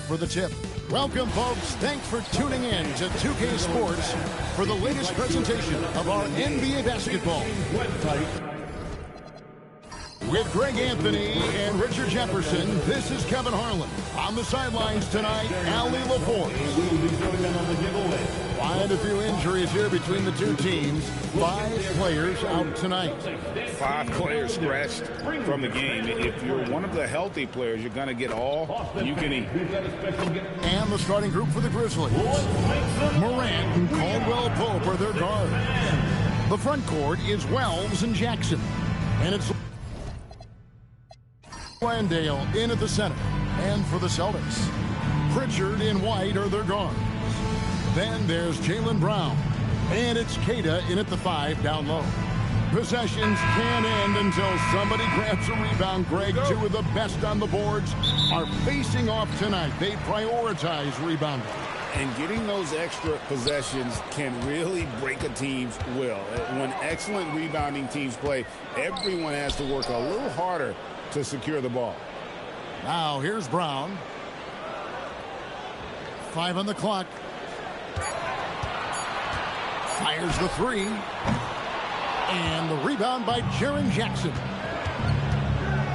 for the tip. Welcome, folks. Thanks for tuning in to 2K Sports for the latest presentation of our NBA basketball. With Greg Anthony and Richard Jefferson, this is Kevin Harlan. On the sidelines tonight, Ali LaForce. Find a few injuries here between the two teams. 5 players out tonight. 5 players scratched from the game. If you're one of the healthy players, you're going to get all you can eat. And the starting group for the Grizzlies. Morant and Caldwell Pope are their guards. The front court is Wells and Jackson. And it's Landale in at the center. And for the Celtics, Pritchard and White are their guards. Then there's Jaylen Brown. And it's Queta in at the 5 down low. Possessions can't end until somebody grabs a rebound. Greg, 2 of the best on the boards are facing off tonight. They prioritize rebounding. And getting those extra possessions can really break a team's will. When excellent rebounding teams play, everyone has to work a little harder to secure the ball. Now here's Brown. 5 on the clock. Fires the 3. And the rebound by Jaren Jackson.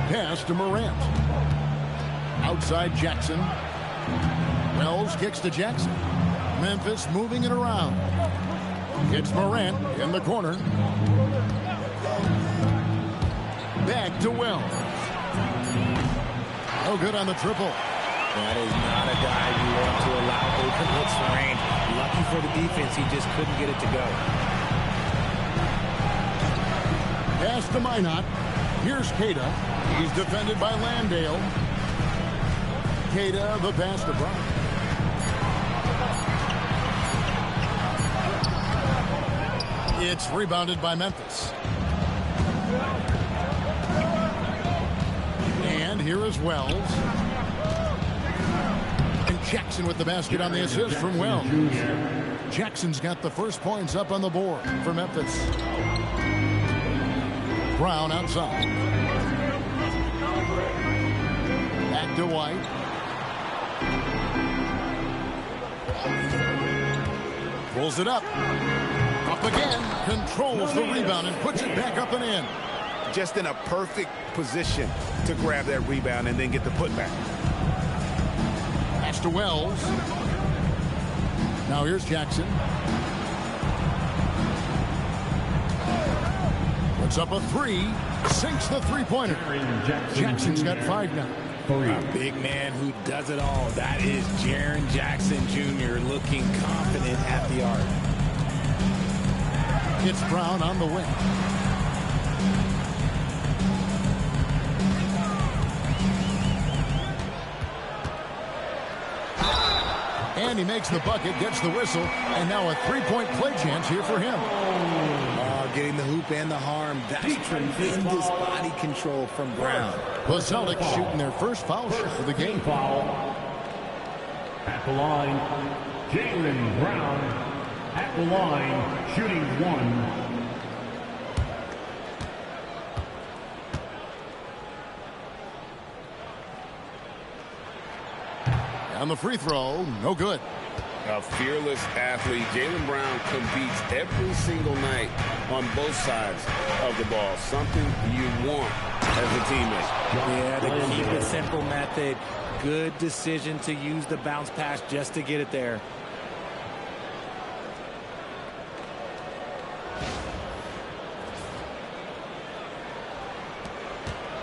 Pass to Morant. Outside Jackson. Wells kicks to Jackson. Memphis moving it around. It's Morant in the corner. Back to Wells. No good on the triple. That is not a guy you want to allow open looks for range. Lucky for the defense, he just couldn't get it to go. Pass to Minot. Here's Queta. He's defended by Landale. Queta, the pass to Brown. It's rebounded by Memphis. And here is Wells. And Jackson with the basket on the assist from Wells. Jackson's got the first points up on the board for Memphis. Brown outside. Back to White. Pulls it up. Up again. Controls the rebound and puts it back up and in. Just in a perfect position to grab that rebound and then get the putback. Pass to Wells. Now here's Jackson. Puts up a 3. Sinks the three-pointer. Jackson's got 5 now. A big man who does it all. That is Jaren Jackson Jr. looking confident at the arc. It's Brown on the wing. And he makes the bucket, gets the whistle, and now a 3-point play chance here for him. Getting the hoop and the harm. That's tremendous body control from Brown. The Celtics shooting their first foul shot of the game. At the line, Jaylen Brown. At the line, shooting 1. On the free throw, no good. A fearless athlete. Jaylen Brown competes every single night on both sides of the ball. Something you want as a teammate. Yeah, the keep it simple method. Good decision to use the bounce pass just to get it there.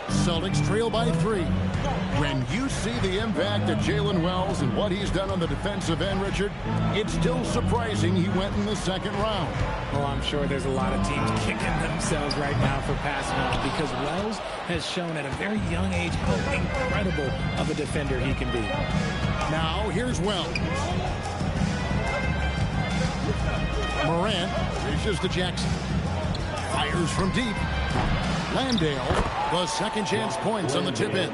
Celtics trail by 3. When you see the impact of Jalen Wells and what he's done on the defensive end, Richard, it's still surprising he went in the second round. Oh, I'm sure there's a lot of teams kicking themselves right now for passing on because Wells has shown at a very young age how incredible of a defender he can be. Now, here's Wells. Morant reaches to Jackson. Fires from deep. Landale, the second chance points on the tip in.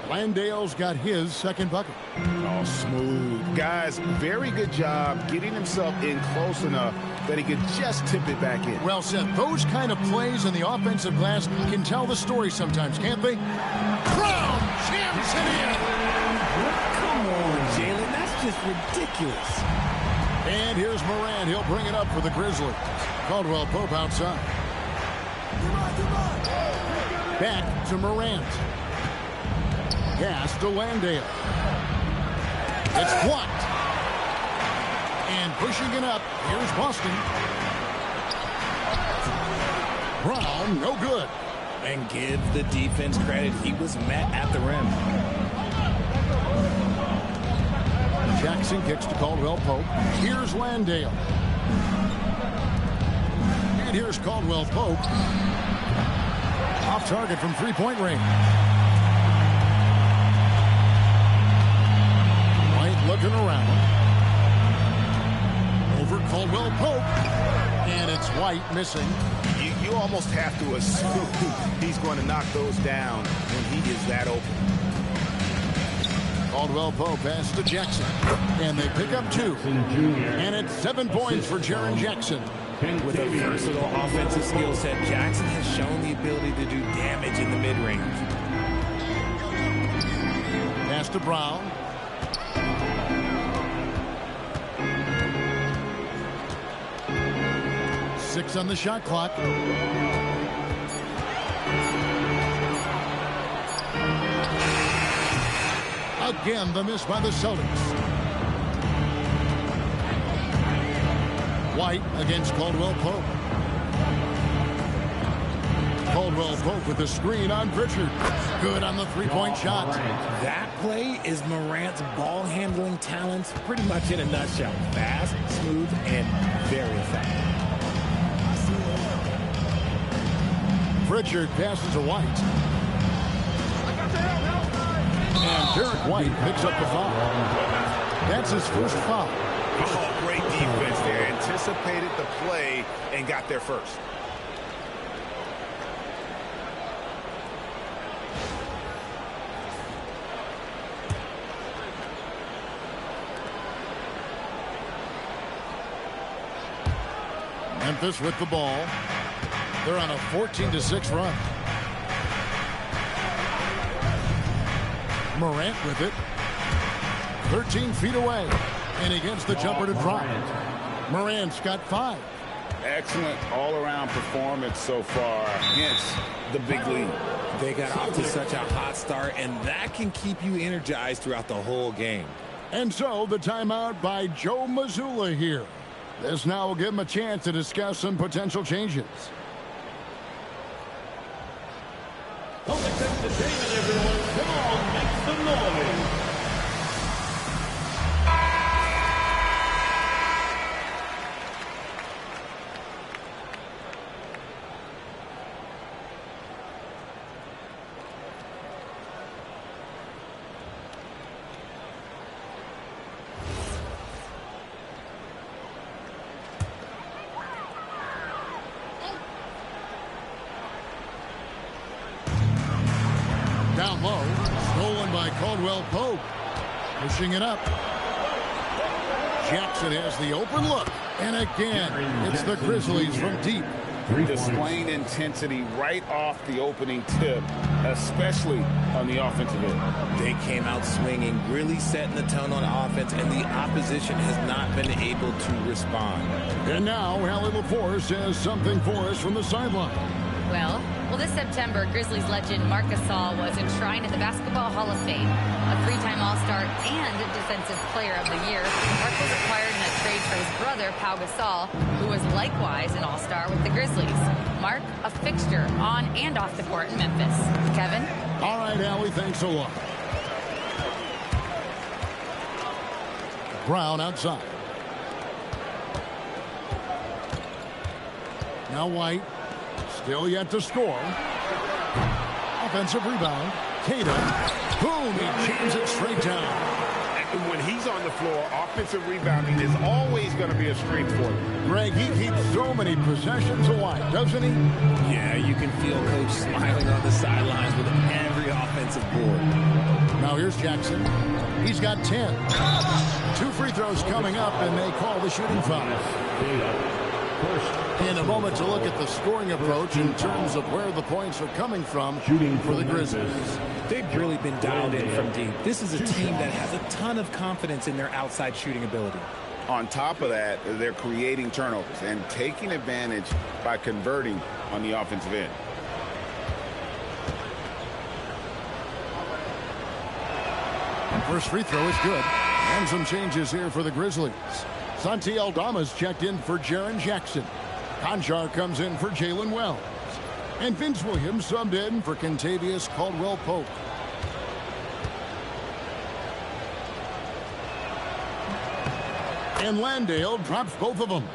Landale's got his second bucket. Oh, smooth. Guys, very good job getting himself in close enough that he could just tip it back in. Well said. Those kind of plays in the offensive glass can tell the story sometimes, can't they? Brown jams it in. Come ridiculous. And here's Morant. He'll bring it up for the Grizzlies. Caldwell Pope outside. Back to Morant. Pass to Landale. It's blocked. And pushing it up, here's Boston. Brown, no good. And give the defense credit. He was met at the rim. Jackson kicks to Caldwell Pope. Here's Landale. And here's Caldwell Pope. Off target from three-point range. White looking around. Over Caldwell Pope. And it's White missing. You almost have to assume he's going to knock those down when he is that open. Caldwell Pope pass to Jackson. And they pick up 2. And it's 7 points for Jaren Jackson. With a versatile offensive skill set, Jackson has shown the ability to do damage in the mid-range. Pass to Brown. Six on the shot clock. Again, the miss by the Celtics. White against Caldwell Pope. Caldwell Pope with the screen on Pritchard. Good on the three-point shot. That play is Morant's ball-handling talents pretty much in a nutshell. Fast, smooth, and very effective. Pritchard passes to White. And Derek White picks up the foul. That's his first foul. Oh, great defense there. Anticipated the play and got there first. Memphis with the ball. They're on a 14-6 run. Morant with it. 13 feet away. And he gets the jumper to drop. Morant's got 5. Excellent all-around performance so far against the big lead. They got off to such a hot start, and that can keep you energized throughout the whole game. And so the timeout by Joe Mazzulla here. This now will give him a chance to discuss some potential changes. Celtics entertainment, everyone. Come on, make some noise. Down low, stolen by Caldwell Pope. Pushing it up. Jackson has the open look. And again, it's the Grizzlies from deep. Displaying intensity right off the opening tip, especially on the offensive end. They came out swinging, really setting the tone on offense, and the opposition has not been able to respond. And now, Allie LaForce has something for us from the sideline. Well, this September, Grizzlies legend Marc Gasol was enshrined in the Basketball Hall of Fame. A 3-time All-Star and Defensive Player of the Year, Marc was acquired in a trade for his brother, Pau Gasol, who was likewise an All-Star with the Grizzlies. Marc, a fixture on and off the court in Memphis. Kevin? All right, Allie, thanks a lot. Brown outside. Now White. Still yet to score. Offensive rebound. Kata. Boom! He jams it straight down. And when he's on the floor, offensive rebounding is always going to be a strength for him. Greg, he keeps so many possessions alive, doesn't he? Yeah, you can feel Coach smiling on the sidelines with every offensive board. Now here's Jackson. He's got 10. 2 free throws coming up, and they call the shooting foul. In a moment to look at the scoring approach in terms of where the points are coming from for the Grizzlies. They've really been dialed in from deep. This is a team that has a ton of confidence in their outside shooting ability. On top of that, they're creating turnovers and taking advantage by converting on the offensive end. First free throw is good. And some changes here for the Grizzlies. Santi Aldama's checked in for Jaren Jackson. Conjar comes in for Jalen Wells. And Vince Williams subbed in for Kentavious Caldwell-Pope. And Landale drops both of them.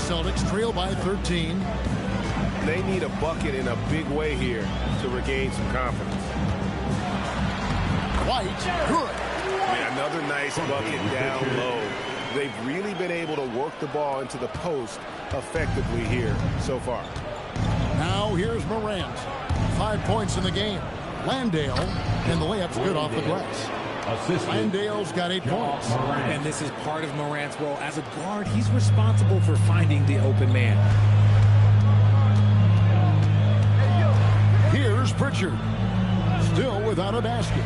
Celtics trail by 13. They need a bucket in a big way here to regain some confidence. White, good. And another nice bucket down low. They've really been able to work the ball into the post effectively here so far. Now here's Morant. 5 points in the game. Landale, and the layup's good off the glass. Landale's got 8 points. And this is part of Morant's role. As a guard, he's responsible for finding the open man. Here's Pritchard. Still without a basket.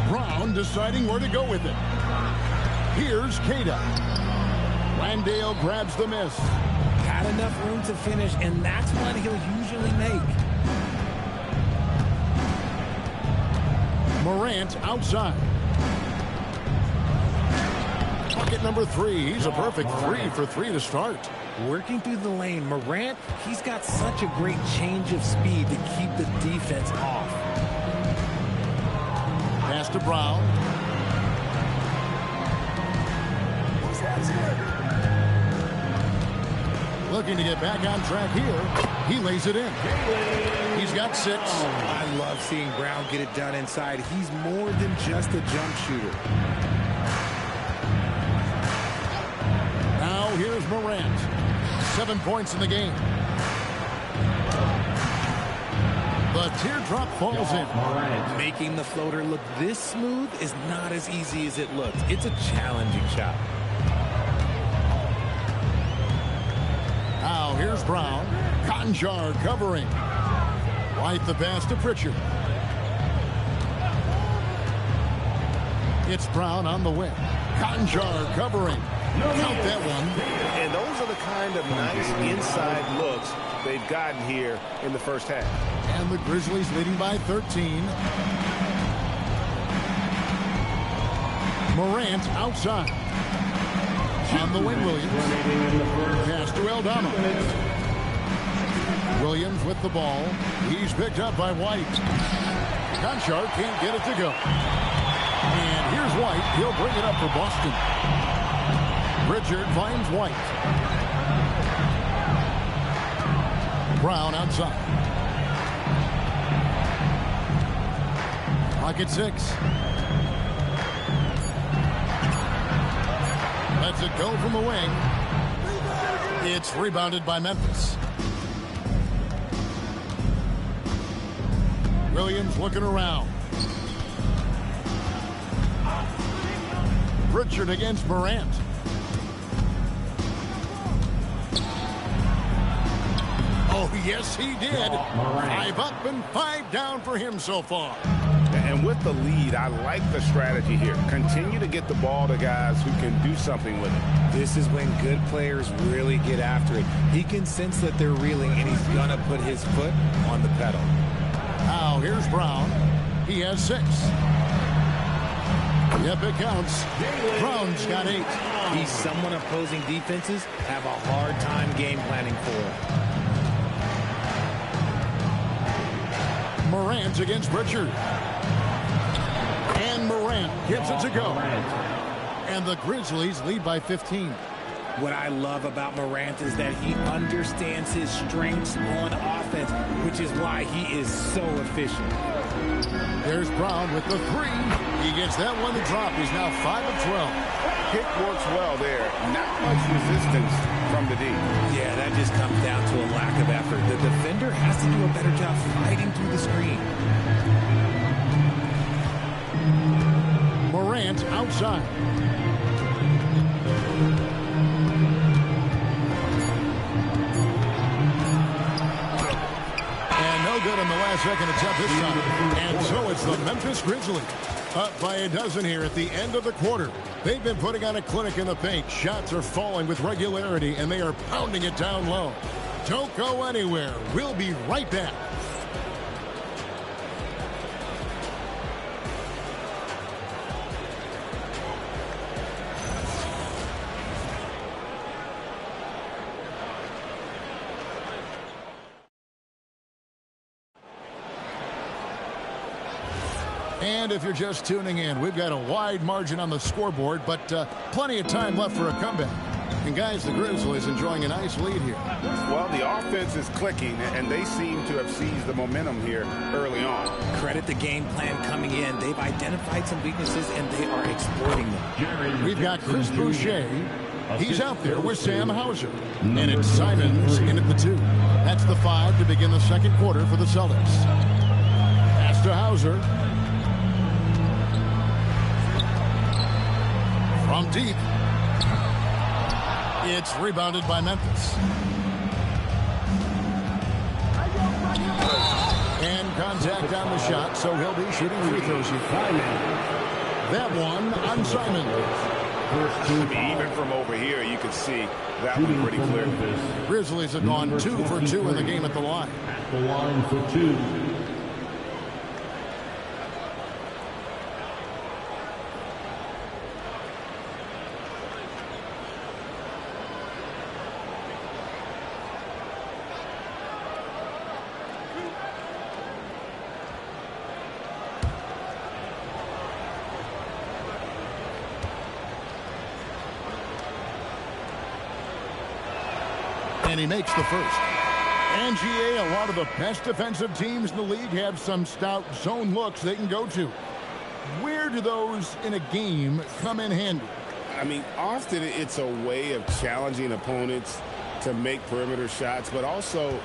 Brown deciding where to go with it. Here's Keita. Landale grabs the miss. Got enough room to finish, and that's one he'll usually make. Morant outside. Bucket number 3. He's a perfect 3 for 3 to start. Working through the lane, Morant, he's got such a great change of speed to keep the defense off. Pass to Brown. Looking to get back on track here. He lays it in. He's got 6. I love seeing Brown get it done inside. He's more than just a jump shooter. Now here's Morant. 7 points in the game. The teardrop falls in. Making the floater look this smooth is not as easy as it looks. It's a challenging shot. Now here's Brown. Conjar covering. White the pass to Pritchard. It's Brown on the wing. Conjar covering. Count that one. And those are the kind of nice inside looks they've gotten here in the first half. And the Grizzlies leading by 13. Morant outside. On the wing, Williams. Pass to Aldama. Williams with the ball. He's picked up by White. Conchar can't get it to go. And here's White. He'll bring it up for Boston. Pritchard finds White. Brown outside. Pocket 6. Lets it go from the wing. It's rebounded by Memphis. Williams looking around. Pritchard against Morant. Oh, yes, he did. 5 up and 5 down for him so far. And with the lead, I like the strategy here. Continue to get the ball to guys who can do something with it. This is when good players really get after it. He can sense that they're reeling, and he's going to put his foot on the pedal. Now, here's Brown. He has 6. Yep, it counts. Brown's got 8. He's someone opposing defenses have a hard time game planning for. Morant against Pritchard. And Morant gets it to go. And the Grizzlies lead by 15. What I love about Morant is that he understands his strengths on offense, which is why he is so efficient. There's Brown with the 3. He gets that one to drop. He's now 5 of 12. Pick works well there. Not much resistance from the D. Yeah, that just comes down to a lack of effort. The defender has to do a better job fighting through the screen. Morant outside. side. And no good on the last second attempt this time. And so it's the Memphis Grizzlies up by a dozen here at the end of the quarter. They've been putting on a clinic in the paint. Shots are falling with regularity, and they are pounding it down low. Don't go anywhere. We'll be right back. And if you're just tuning in, we've got a wide margin on the scoreboard, but plenty of time left for a comeback. And guys, the Grizzlies enjoying a nice lead here. Well, the offense is clicking, and they seem to have seized the momentum here early on. Credit the game plan coming in. They've identified some weaknesses, and they are exploiting them. We've got Chris Boucher. He's out there with Sam Hauser. And it's Simons in at the 2. That's the 5 to begin the second quarter for the Celtics. Pass to Hauser. From deep. It's rebounded by Memphis. And contact on the shot, so he'll be shooting free throws here. That one on Simon. Even from over here, you can see that one pretty clear. Grizzlies have gone 2 for 2 in the game at the line. At the line for 2. And he makes the first. And GA, a lot of the best defensive teams in the league have some stout zone looks they can go to. Where do those in a game come in handy? I mean, often it's a way of challenging opponents to make perimeter shots, but also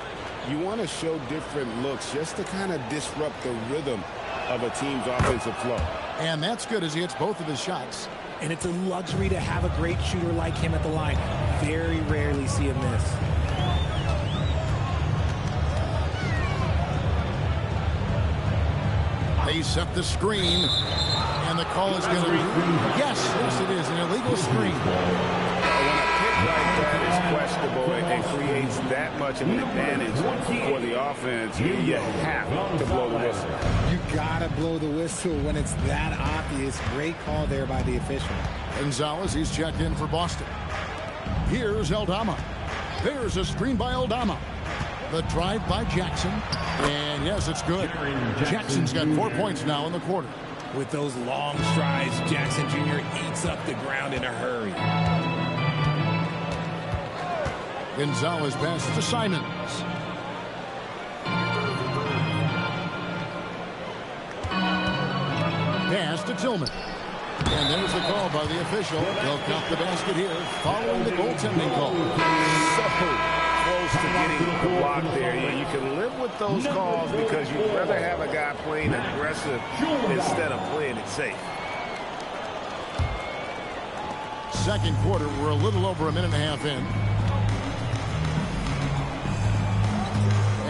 you want to show different looks just to kind of disrupt the rhythm of a team's offensive flow. And that's good as he hits both of his shots. And it's a luxury to have a great shooter like him at the line. Very rarely see him miss. They set the screen, and the call is going to be, yes, it is, an illegal screen. When a pick like that is questionable and creates that much of an advantage for the offense, you have to blow the whistle. You gotta blow the whistle when it's that obvious. Great call there by the official. Gonzalez, he's checked in for Boston. Here's Aldama. There's a screen by Aldama. The drive by Jackson. And yes, it's good. Jackson's got 4 points now in the quarter. With those long strides, Jackson Jr. eats up the ground in a hurry. Gonzalez passes to Simons. Pass to Tillman. And there's the call by the official. They'll count the basket here following the goaltending call. So close to getting the block there. You can live with those calls because you'd rather have a guy playing aggressive instead of playing it safe. Second quarter, we're a little over a minute and a half in.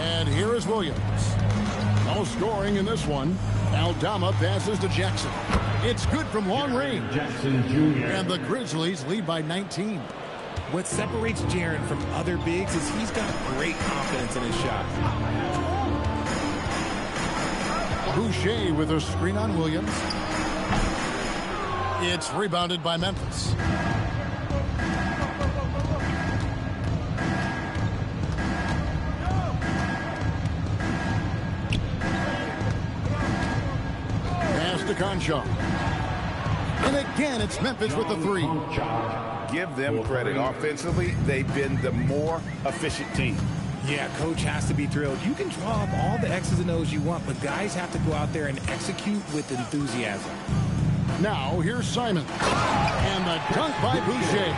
And here is Williams. No scoring in this one. Aldama passes to Jackson. It's good from long range. Jackson Jr. And the Grizzlies lead by 19. What separates Jaren from other bigs is he's got great confidence in his shot. Boucher with a screen on Williams. It's rebounded by Memphis. Pass to Concha. And again, it's Memphis with the 3. Give them credit. Offensively, they've been the more efficient team. Yeah, coach has to be thrilled. You can draw up all the X's and O's you want, but guys have to go out there and execute with enthusiasm. Now, here's Simon. And the dunk by Boucher.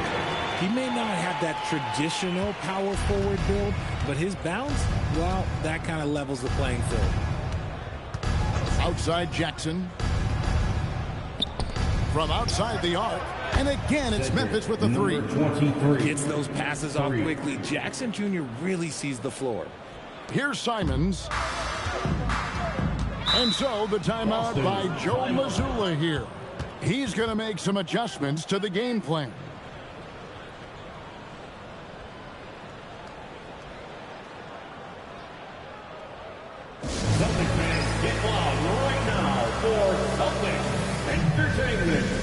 He may not have that traditional power forward build, but his bounce, well, that kind of levels the playing field. Outside Jackson. from outside the arc. And again, it's Memphis with the three. 23. Gets those passes off quickly. Jackson Jr. really sees the floor. Here's Simons. And so the timeout by Joe Mazzulla here. He's going to make some adjustments to the game plan. Celtics fans, get loud right now for Celtics Entertainment.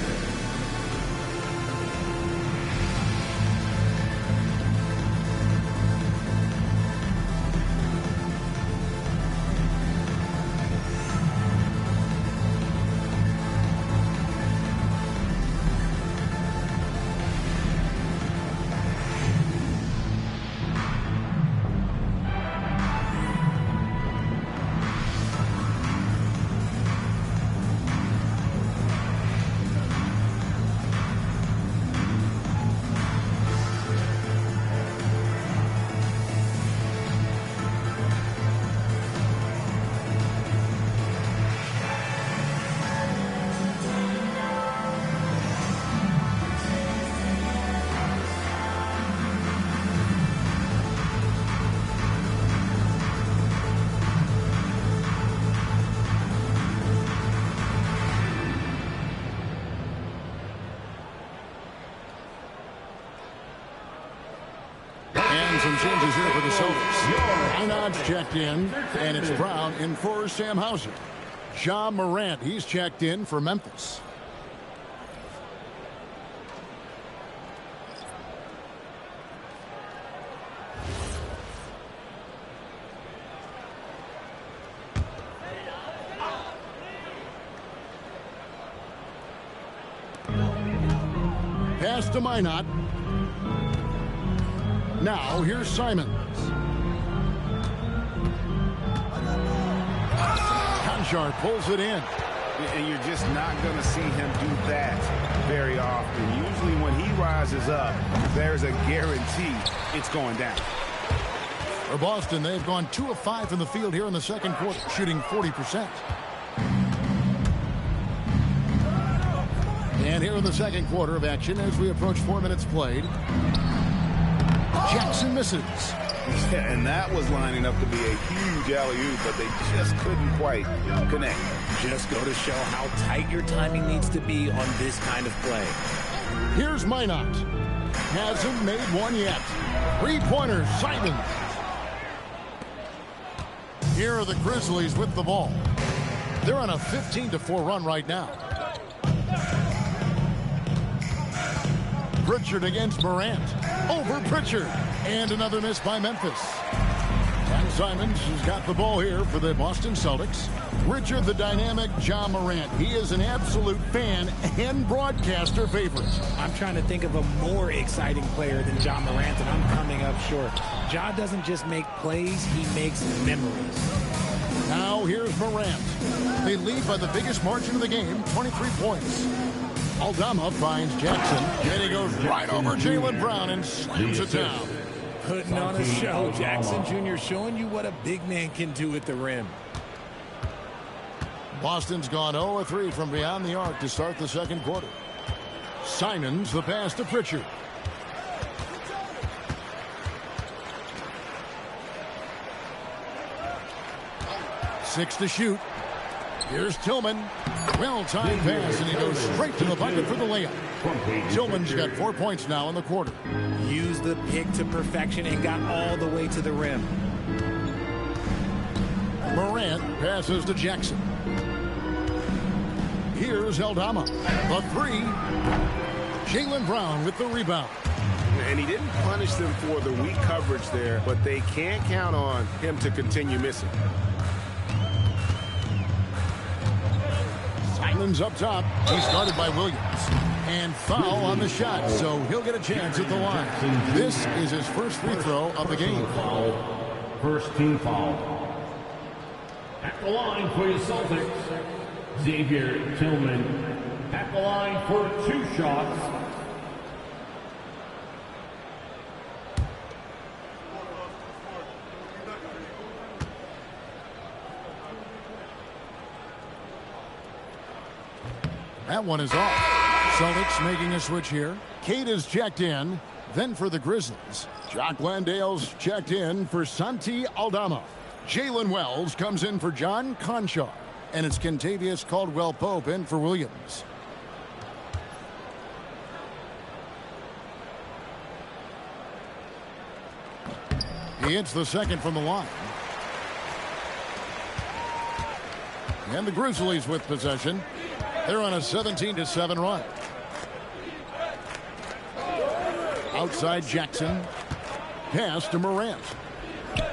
Some changes here for the Celtics. Einard's checked in, and it's Brown in for Sam Hauser. Ja Morant, he's checked in for Memphis. Pass to Minot. Now, here's Simons. Conchar pulls it in. And you're just not going to see him do that very often. Usually when he rises up, there's a guarantee it's going down. For Boston, they've gone 2 of 5 from the field here in the second quarter, shooting 40%. And here in the second quarter of action, as we approach 4 minutes played, Jackson misses. Yeah, and that was lining up to be a huge alley-oop, but they just couldn't quite connect. Just go to show how tight your timing needs to be on this kind of play. Here's Minot. Hasn't made one yet. Three-pointer, Simons. Here are the Grizzlies with the ball. They're on a 15-4 run right now. Pritchard against Morant. Over Pritchard. And another miss by Memphis. And Simons has got the ball here for the Boston Celtics. Pritchard, the dynamic Ja Morant. He is an absolute fan and broadcaster favorite. I'm trying to think of a more exciting player than Ja Morant, and I'm coming up short. Ja doesn't just make plays, he makes memories. Now here's Morant. They lead by the biggest margin of the game, 23 points. Aldama finds Jackson. And he goes right over Jaylen Brown and slams it down. Putting on a show. Jackson Jr. showing you what a big man can do at the rim. Boston's gone 0-3 from beyond the arc to start the second quarter. Simons, the pass to Pritchard. Six to shoot. Here's Tillman. Well-timed pass, and he goes straight to the bucket for the layup. Tillman's got 4 points now in the quarter. Used the pick to perfection and got all the way to the rim. Morant passes to Jackson. Here's Aldama. The three. Jaylen Brown with the rebound. And he didn't punish them for the weak coverage there, but they can't count on him to continue missing. Simons up top. He's guarded by Williams. And foul on the shot, so he'll get a chance at the line. This is his first free throw of the game. First team foul. At the line for the Celtics, Xavier Tillman. At the line for 2 shots. That one is off. Celtics making a switch here. Kate is checked in. Then for the Grizzlies, Jock Landale's checked in for Santi Aldama. Jalen Wells comes in for John Conchar. And it's Kentavious Caldwell-Pope in for Williams. He hits the second from the line. And the Grizzlies with possession. They're on a 17-7 run. Outside Jackson. Pass to Morant.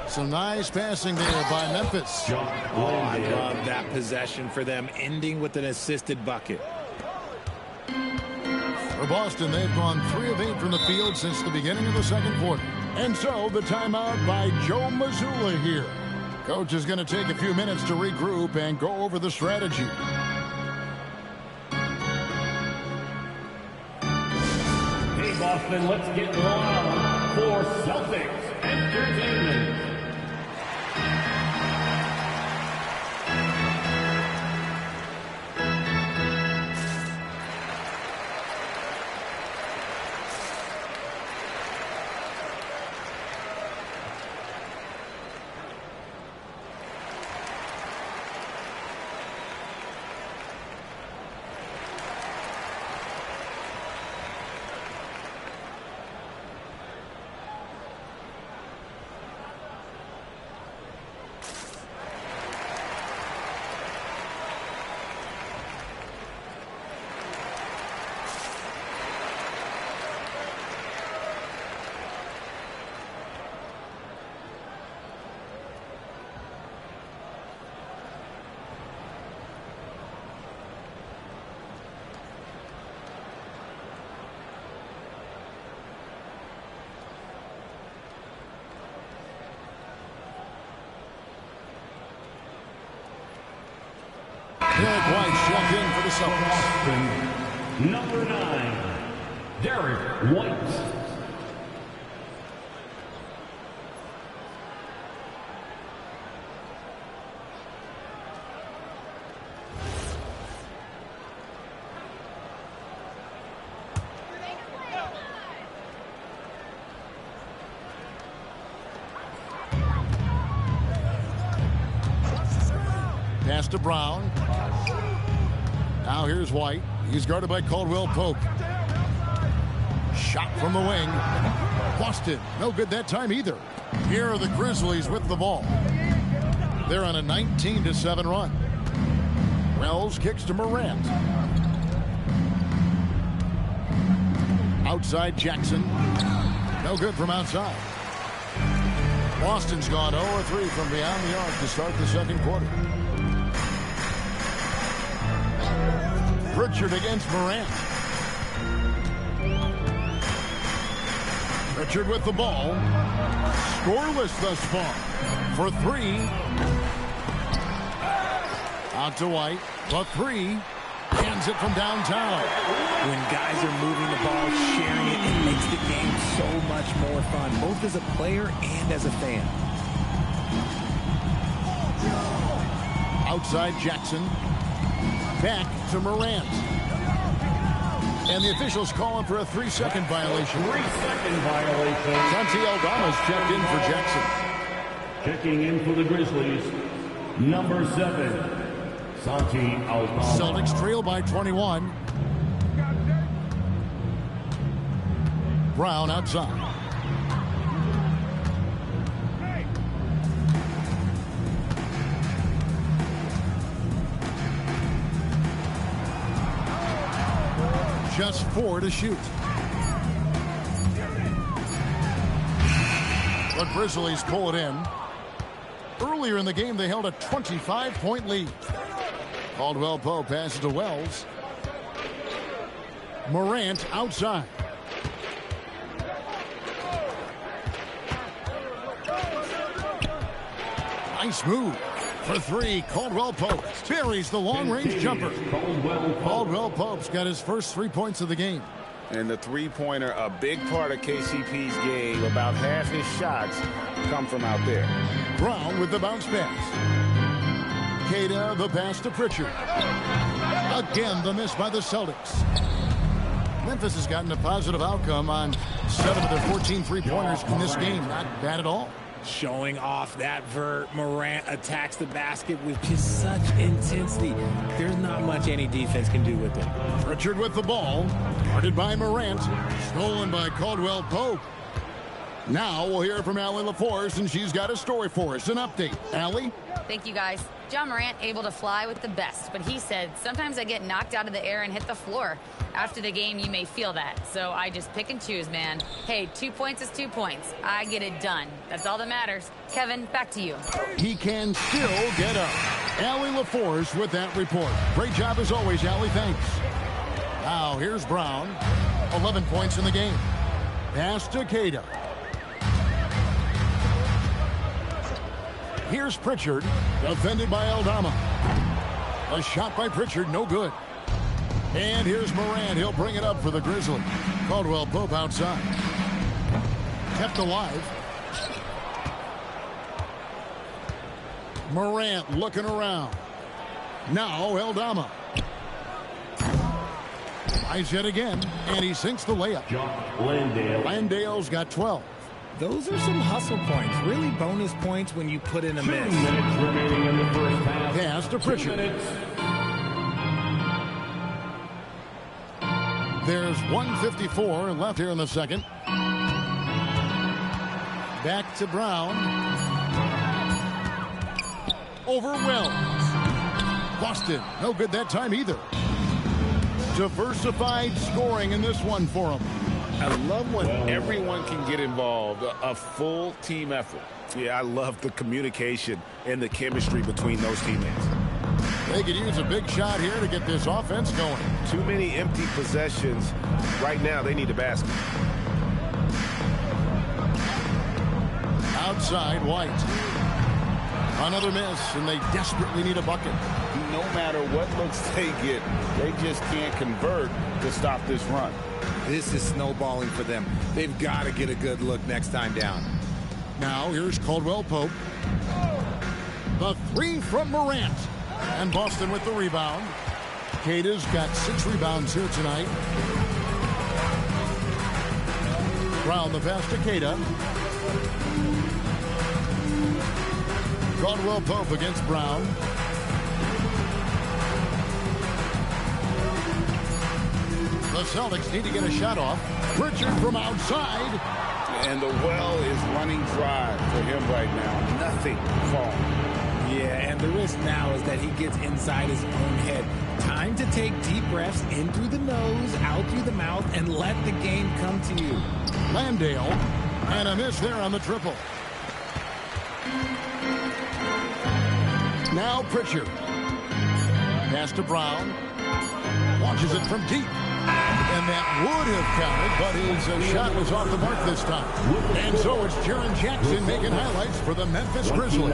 Some nice passing there by Memphis. Oh, I love that possession for them, ending with an assisted bucket. For Boston, they've gone 3 of 8 from the field since the beginning of the second quarter. And so the timeout by Joe Mazzulla here. Coach is going to take a few minutes to regroup and go over the strategy. Hey, Boston, let's get loud for Celtics Entertainment. Derek White checked in for the Celtics. Number 9, Derek White. Pass to Brown. Now here's White. He's guarded by Caldwell-Pope. Shot from the wing. Boston, no good that time either. Here are the Grizzlies with the ball. They're on a 19-7 run. Wells kicks to Morant. Outside Jackson. No good from outside. Boston's gone 0-3 from beyond the arc to start the second quarter. Pritchard against Morant. Pritchard with the ball. Scoreless thus far. For 3. Out to White. For 3. Hands it from downtown. When guys are moving the ball, sharing it, it makes the game so much more fun, both as a player and as a fan. Outside Jackson. Back to Morant. And the officials calling for a 3-second violation. 3-second violation. Santi Aldama's checked in for Jackson. Checking in for the Grizzlies, number 7, Santi Aldama. Celtics trail by 21. Brown outside. Just 4 to shoot. The Grizzlies pull it in. Earlier in the game, they held a 25-point lead. Caldwell-Pope passes to Wells. Morant outside. Nice move. For 3, Caldwell-Pope buries the long-range jumper. Caldwell-Pope's got his first 3 points of the game. And the three-pointer, a big part of KCP's game. About half his shots come from out there. Brown with the bounce pass. Queta the pass to Pritchard. Again the miss by the Celtics. Memphis has gotten a positive outcome on 7 of their 14 three-pointers in this game. Not bad at all. Showing off that vert. Morant attacks the basket with just such intensity. There's not much any defense can do with it. Pritchard with the ball. Guarded by Morant. Stolen by Caldwell Pope. Now we'll hear from Allie LaForce, and she's got a story for us. An update. Allie? Thank you, guys. John Morant able to fly with the best, but he said, sometimes I get knocked out of the air and hit the floor. After the game, you may feel that, so I just pick and choose, man. Hey, 2 points is 2 points. I get it done. That's all that matters. Kevin, back to you. He can still get up. Allie LaForce with that report. Great job as always, Allie. Thanks. Now, here's Brown. 11 points in the game. Pass to Queta. Here's Pritchard, defended by Aldama. A shot by Pritchard, no good. And here's Morant. He'll bring it up for the Grizzlies. Caldwell Pope outside. Kept alive. Morant looking around. Now Aldama. Tries yet again, and he sinks the layup. Landale's got 12. Those are some hustle points. Really bonus points when you put in a 2 miss. minutes remaining in the first half. Pass to Pritchard. There's 1:54 left here in the second. Back to Brown. Over Wells. Boston, no good that time either. Diversified scoring in this one for him. I love when everyone can get involved, a full team effort. Yeah, I love the communication and the chemistry between those teammates. They could use a big shot here to get this offense going. Too many empty possessions. Right now, they need a basket. Outside, White. Another miss, and they desperately need a bucket. No matter what looks they get, they just can't convert to stop this run. This is snowballing for them. They've got to get a good look next time down. Now here's Caldwell Pope. The three from Morant. And Boston with the rebound. Queta's got 6 rebounds here tonight. Brown the pass to Queta. Caldwell Pope against Brown. The Celtics need to get a shot off. Pritchard from outside. And the well is running dry for him right now. Nothing falling. Yeah, and the risk now is that he gets inside his own head. Time to take deep breaths in through the nose, out through the mouth, and let the game come to you. Landale. And a miss there on the triple. Now Pritchard. Pass to Brown. Launches it from deep. And that would have counted, but his shot was off the mark this time. And so it's Jaren Jackson making highlights for the Memphis Grizzlies.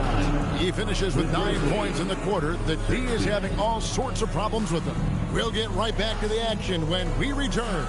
He finishes with 9 points in the quarter. The D is having all sorts of problems with him. We'll get right back to the action when we return.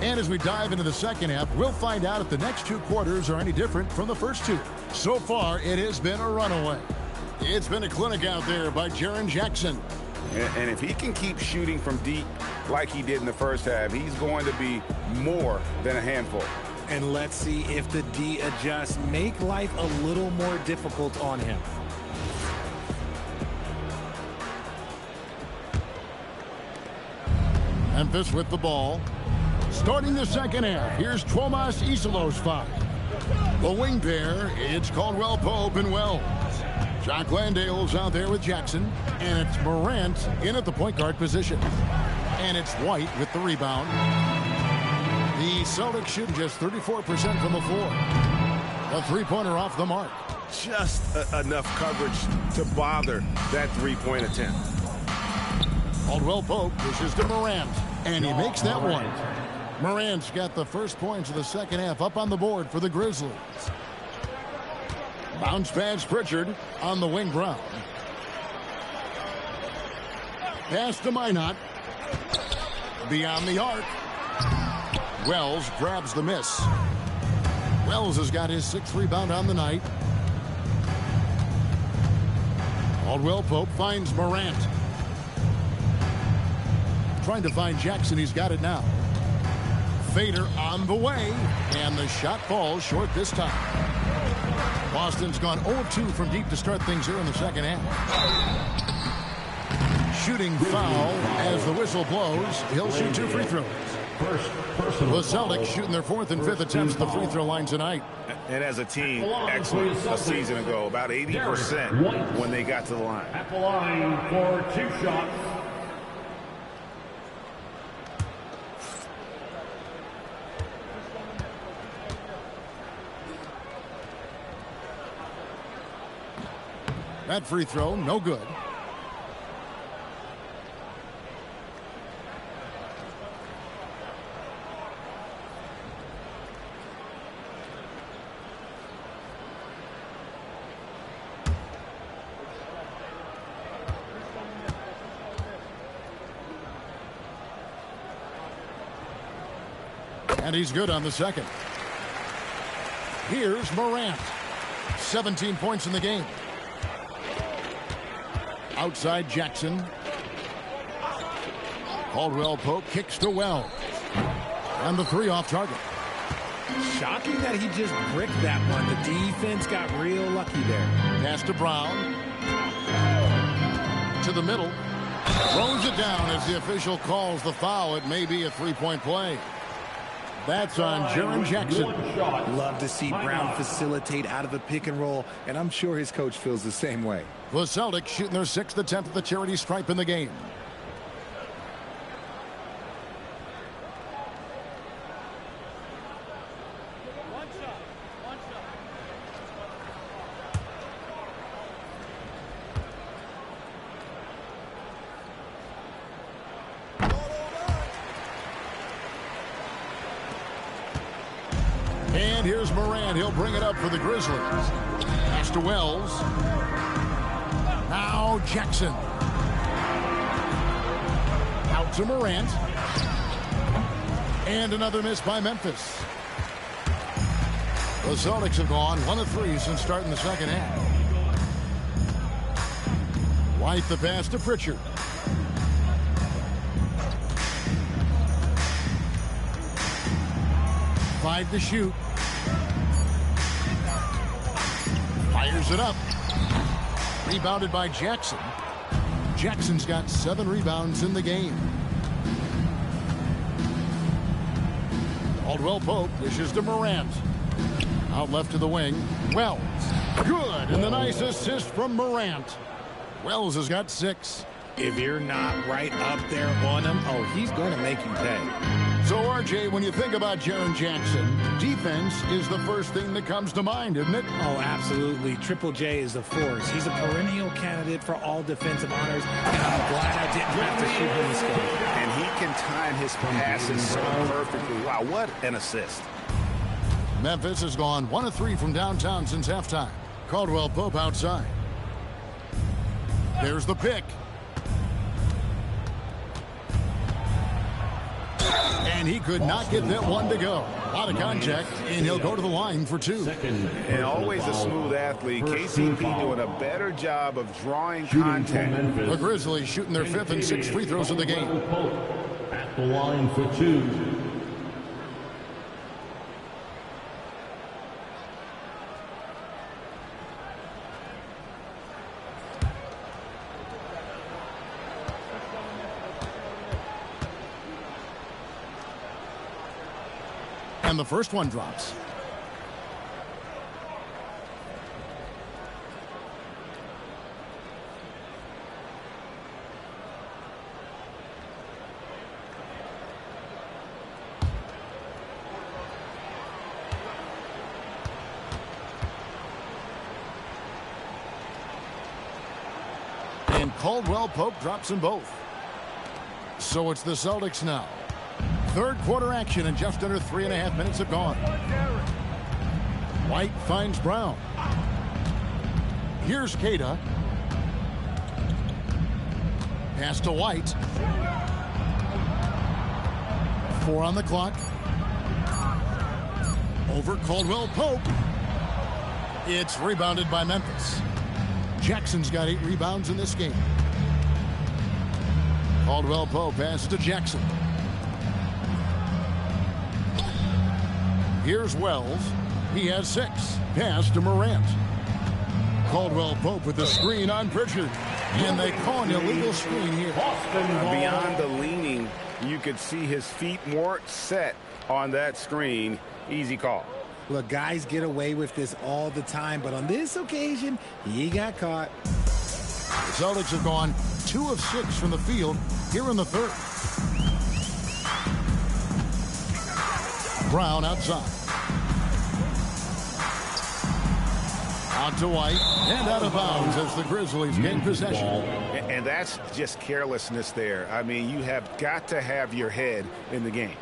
And as we dive into the second half, we'll find out if the next 2 quarters are any different from the first 2. So far, it has been a runaway. It's been a clinic out there by Jaren Jackson. And if he can keep shooting from deep like he did in the first half, he's going to be more than a handful. And let's see if the D adjusts, make life a little more difficult on him. Memphis with the ball. Starting the second half, here's Tomas Isalos 5. The wing pair, it's Caldwell Pope and Wells. Jock Landale's out there with Jackson, and it's Morant in at the point guard position. And it's White with the rebound. The Celtics shooting just 34% from the floor. A three-pointer off the mark. Just enough coverage to bother that three-point attempt. Caldwell Pope pushes to Morant, and he makes that one. Morant's got the first points of the second half up on the board for the Grizzlies. Bounce pass Pritchard on the wing. Brown. Pass to Minot. Beyond the arc. Wells grabs the miss. Wells has got his sixth rebound on the night. Caldwell Pope finds Morant. Trying to find Jackson. He's got it now. Fader on the way, and the shot falls short this time. Boston's gone 0-2 from deep to start things here in the second half. Shooting foul as the whistle blows. He'll shoot 2 free throws. The Celtics shooting their fourth and fifth attempts at the free throw line tonight. And as a team, excellent a season ago, about 80% when they got to the line. At the line for 2 shots. That free throw, no good. And he's good on the second. Here's Morant. 17 points in the game. Outside Jackson. Caldwell Pope kicks to Wells. And the three off target. Shocking that he just bricked that one. The defense got real lucky there. Pass to Brown. To the middle. Throws it down as the official calls the foul. It may be a three-point play. That's on Jaren Jackson. Love to see Brown facilitate out of the pick and roll, and I'm sure his coach feels the same way. The Celtics shooting their sixth attempt at the charity stripe in the game. And here's Morant. He'll bring it up for the Grizzlies. Pass to Wells. Now Jackson. Out to Morant. And another miss by Memphis. The Celtics have gone 1 of 3 since starting the second half. White the pass to Pritchard. Five to shoot. Fires it up. Rebounded by Jackson. Jackson's got 7 rebounds in the game. Caldwell Pope dishes to Morant. Out left to the wing. Wells. Good. And the nice assist from Morant. Wells has got 6. If you're not right up there on him, oh, he's going to make you pay. So, RJ, when you think about Jaren Jackson, defense is the first thing that comes to mind, isn't it? Oh, absolutely. Triple J is a force. He's a perennial candidate for all defensive honors, and I'm glad I didn't have to shoot him this game. And he can time his passes so perfectly. Wow, what an assist. Memphis has gone 1 of 3 from downtown since halftime. Caldwell Pope outside. There's the pick. And he could not get that one to go. A lot of contact, and he'll go to the line for 2. And always a smooth athlete. KCP doing a better job of drawing contact. The Grizzlies shooting their 5th and 6th free throws of the game. At the line for 2. And the first one drops. And Caldwell Pope drops them both. So it's the Celtics now. Third quarter action, and just under 3.5 minutes have gone. White finds Brown. Here's Queta. Pass to White. 4 on the clock. Over Caldwell Pope. It's rebounded by Memphis. Jackson's got 8 rebounds in this game. Caldwell Pope passes to Jackson. Here's Wells. He has 6. Pass to Morant. Caldwell Pope with the screen on Pritchard. And they call an illegal screen here. Beyond the leaning, you could see his feet weren't set on that screen. Easy call. Look, guys get away with this all the time, but on this occasion, he got caught. The Celtics have gone 2 of 6 from the field here in the third. Brown outside. Out to White and out of bounds as the Grizzlies gain possession. And that's just carelessness there. I mean, you have got to have your head in the game.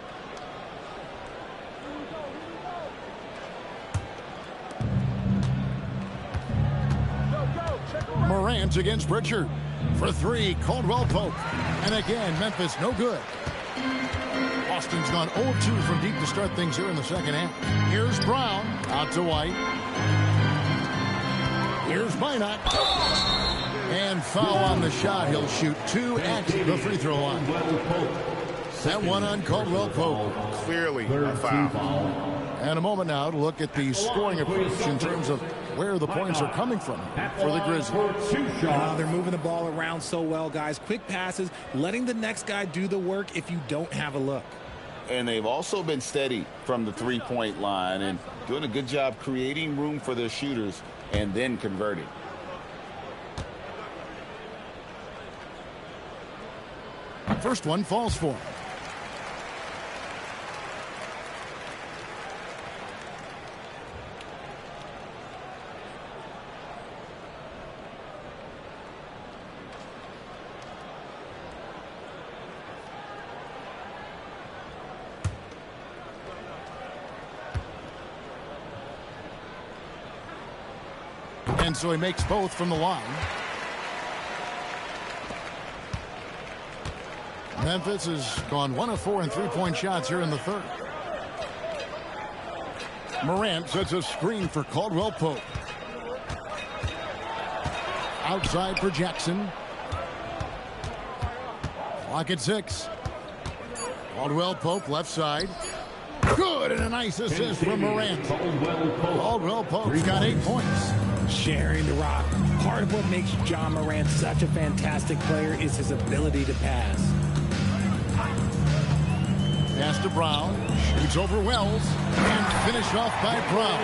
Morant against Pritchard. For 3, Caldwell Pope. And again, Memphis no good. Boston's gone 0-2 from deep to start things here in the second half. Here's Brown. Out to White. Here's Minot. And foul on the shot. He'll shoot 2 at the free throw line. That one on Caldwell Pope. Clearly a foul. And a moment now to look at the scoring approach in terms of where the points are coming from for the Grizzlies. They're moving the ball around so well, guys. Quick passes, letting the next guy do the work if you don't have a look. And they've also been steady from the three-point line and doing a good job creating room for their shooters and then converting. First one falls for him. And so he makes both from the line. Memphis has gone 1 of 4 in three-point shots here in the third. Morant sets a screen for Caldwell Pope. Outside for Jackson. Clock at 6. Caldwell Pope left side. Good, and a nice assist from Morant. Caldwell Pope's got 8 points. Sharing the rock. Part of what makes John Morant such a fantastic player is his ability to pass. Pass to Brown. Shoots over Wells. And finished off by Brown.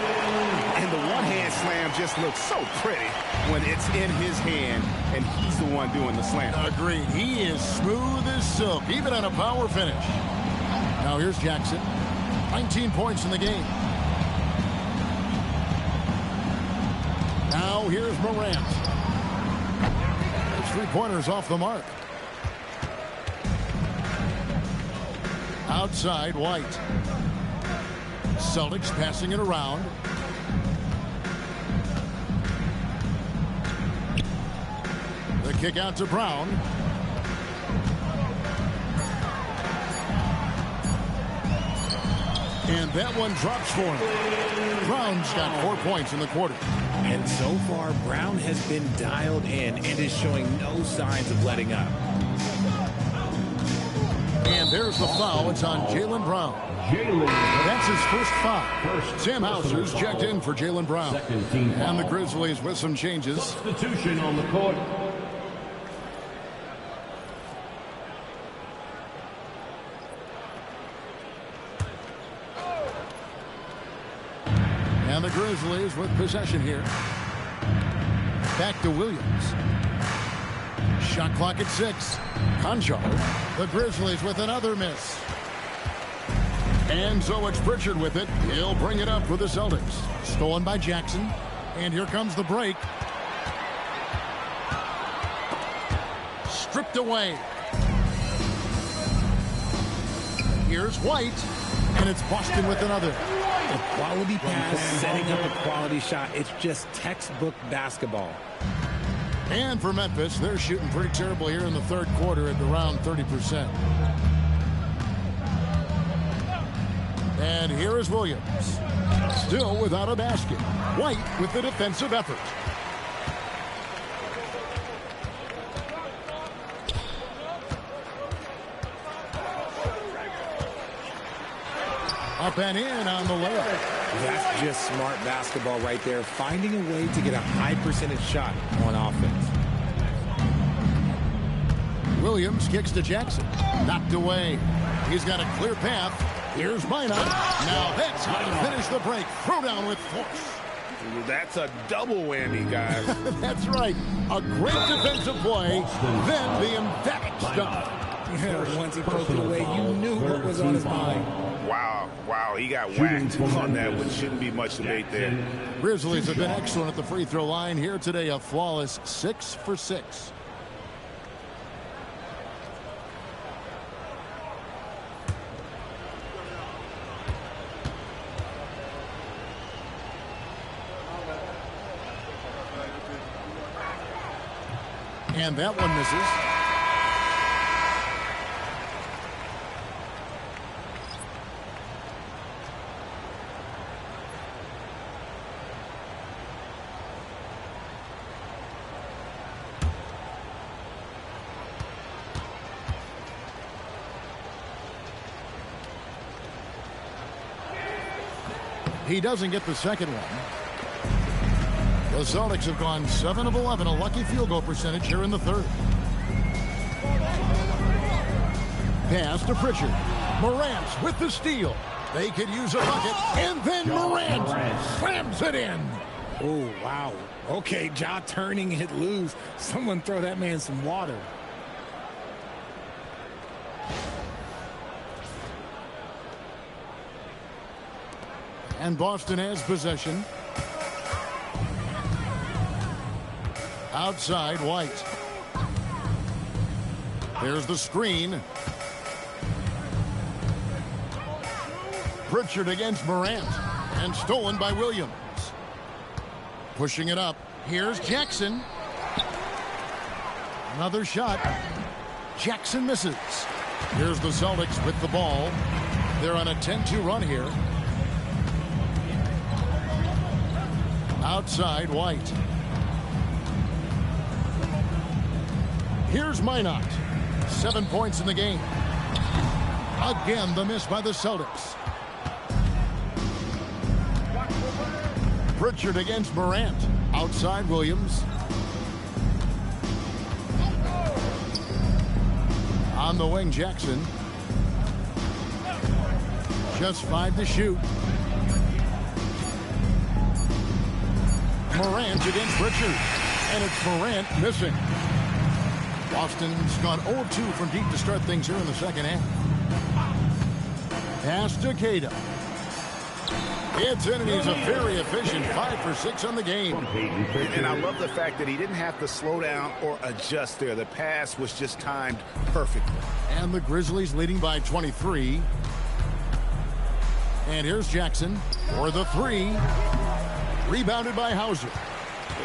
And the one-hand slam just looks so pretty when it's in his hand and he's the one doing the slam. Agreed. He is smooth as silk, even on a power finish. Now here's Jackson. 19 points in the game. Now here's Morant. Those 3-pointers off the mark. Outside, White. Celtics passing it around. The kick out to Brown. And that one drops for him. Brown's got 4 points in the quarter. And so far, Brown has been dialed in and is showing no signs of letting up. And there's the foul. It's on Jaylen Brown. That's his first foul. Sam Hauser's checked in for Jaylen Brown. And the Grizzlies with some changes. Substitution on the court. And the Grizzlies with possession here. Back to Williams. Shot clock at 6. Conchar. The Grizzlies with another miss. And so it's Pritchard with it. He'll bring it up for the Celtics. Stolen by Jackson. And here comes the break. stripped away. Here's White, and it's Boston with another. A quality pass, setting up a quality shot. It's just textbook basketball. And for Memphis, they're shooting pretty terrible here in the third quarter at around 30%. And here is Williams. Still without a basket. White with the defensive effort. Up and in on the layup. That's just smart basketball right there. Finding a way to get a high percentage shot on offense. Williams kicks to Jackson. Knocked away. He's got a clear path. Here's Minot. Now that's how to finish the break. Throw down with force. That's a double whammy, guys. That's right. A great defensive play. Then the emphatic stop. Yeah, once he poked it away, you knew what was on his mind. Wow, he got whacked on that one. Shouldn't be much debate there. Grizzlies have been excellent at the free throw line here today. A flawless 6 for 6. And that one misses. He doesn't get the second one. The Celtics have gone 7 of 11, a lucky field goal percentage here in the third. Pass to Pritchard. Morant with the steal. They could use a bucket, and then Morant slams it in. Oh, wow. Okay, Ja turning it loose. Someone throw that man some water. And Boston has possession. Outside, White. There's the screen. Pritchard against Morant. And stolen by Williams. Pushing it up. Here's Jackson. Another shot. Jackson misses. Here's the Celtics with the ball. They're on a 10-2 run here. Outside, White. Here's Minot. 7 points in the game. Again, the miss by the Celtics. Pritchard against Morant. Outside, Williams. On the wing, Jackson. Just 5 to shoot. Morant against Pritchard. And it's Morant missing. Boston's gone 0-2 from deep to start things here in the second half. Pass to Queta. It's in, and he's a very efficient 5 for 6 on the game. And I love the fact that he didn't have to slow down or adjust there. The pass was just timed perfectly. And the Grizzlies leading by 23. And here's Jackson for the 3. Rebounded by Hauser.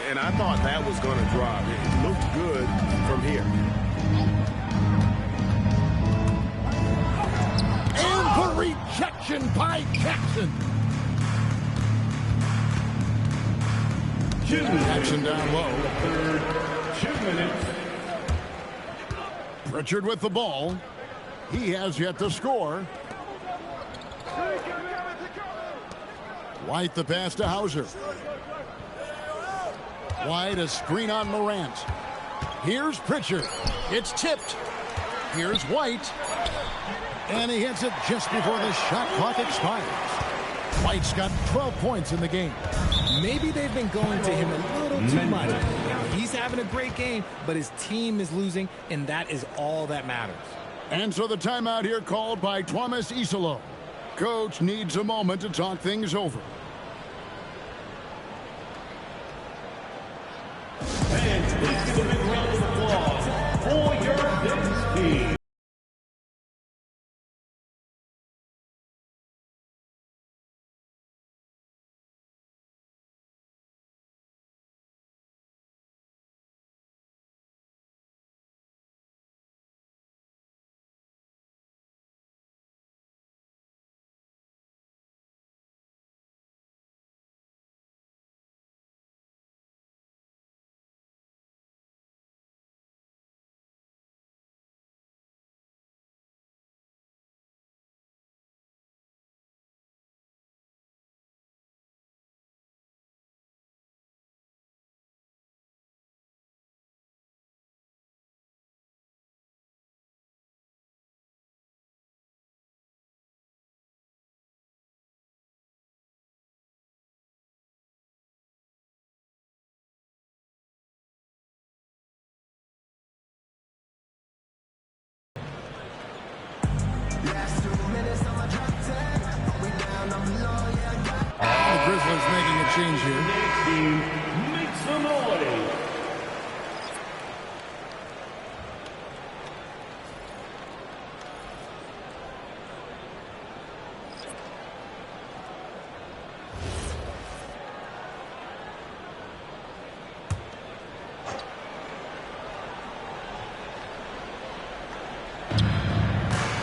And I thought that was going to drop. It looked good from here. And the rejection by Jackson. Jackson down low. 2 minutes. Pritchard with the ball. He has yet to score. White the pass to Hauser. White a screen on Morant. Here's Pritchard. It's tipped. Here's White. And he hits it just before the shot clock expires. White's got 12 points in the game. Maybe they've been going to him a little too much. Now, he's having a great game, but his team is losing, and that is all that matters. And so the timeout here called by Thomas Isolo. Coach needs a moment to talk things over. And please give a big round of applause for your The Grizzlies making a change here. Next team, make some noise.